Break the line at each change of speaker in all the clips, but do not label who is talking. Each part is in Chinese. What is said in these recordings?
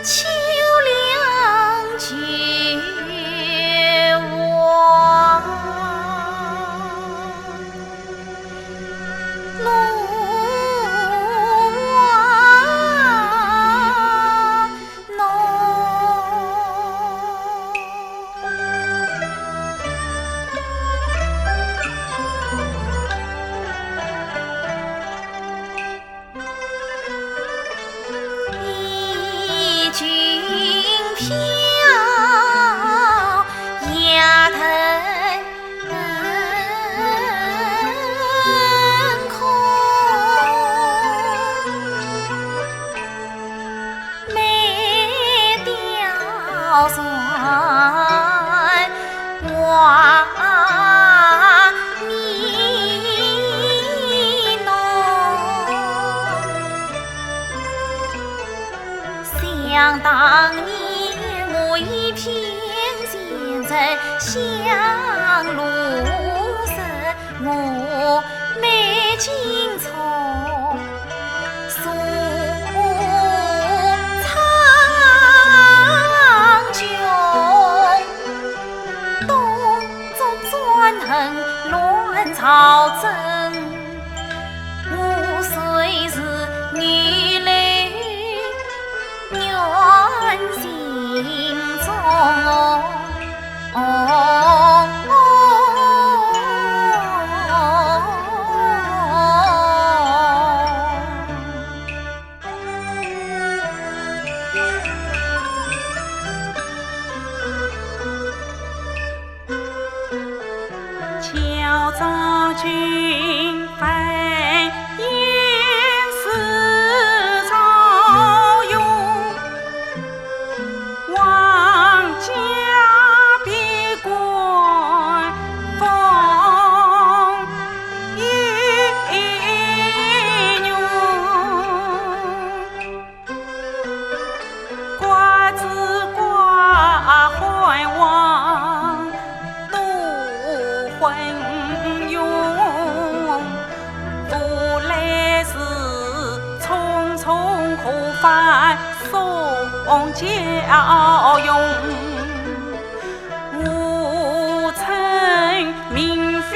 秋凉绝望，路往忆君飘崖腾空，梅凋残花呢侬，想当年我一片前程香炉石，我美景从诉苍穹，东周专横乱朝政，我虽是女泪愿心中。
敲诈君非燕世朝永，王家的官风一永，寡子寡怀王。昏庸，不来时匆匆何返送教用？无称明妃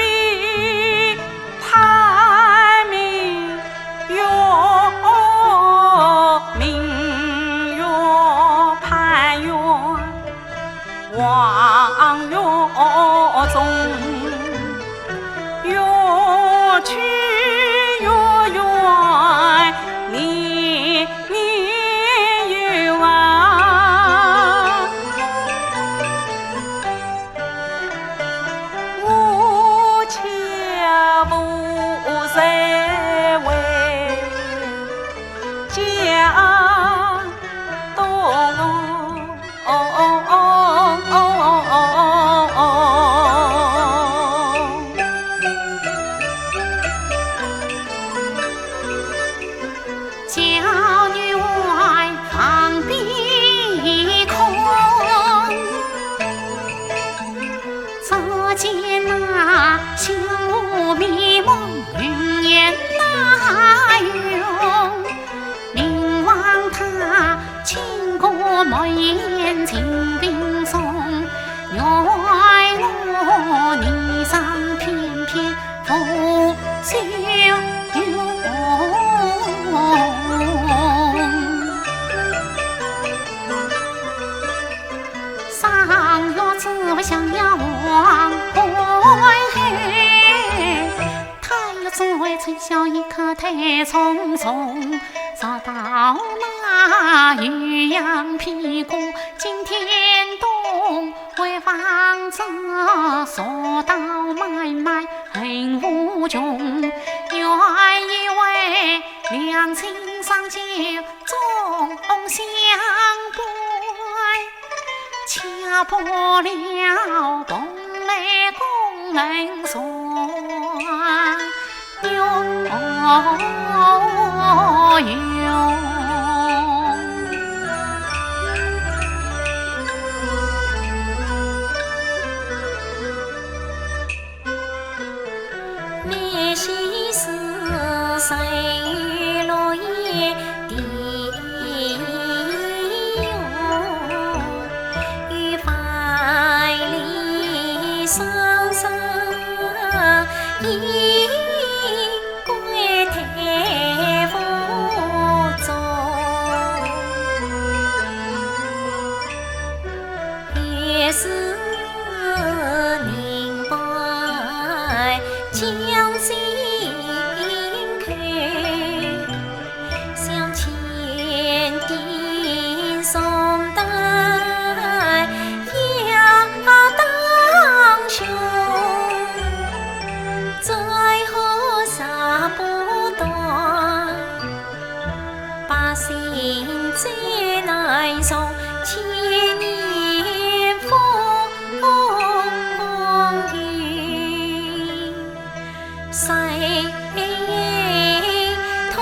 太明月，明月盼月望月中。越去越远，年年有啊！我且不再为家东。
娇女外放碧空，只见那心无迷梦，云烟那涌。凝望他倾国美颜情并送，原来我霓裳翩翩拂袖拥。上月只为想要望花海，太阳只为吹笑一刻太匆匆。找到那渔阳屁股惊天动，为房子所到买卖恨无穷。原以为两情长久终相伴，掐破了同来共人算用。你心是谁落叶的
是明白将心开，向前顶送带呀当胸，最后杀不断，百姓最难受。千年风雨，谁痛？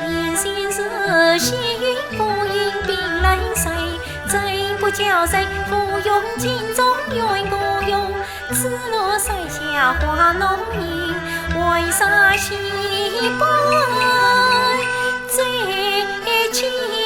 言先是心不应病来谁？真不叫谁芙蓉镜中愿不用？此路塞下花浓荫，为啥西北最凄？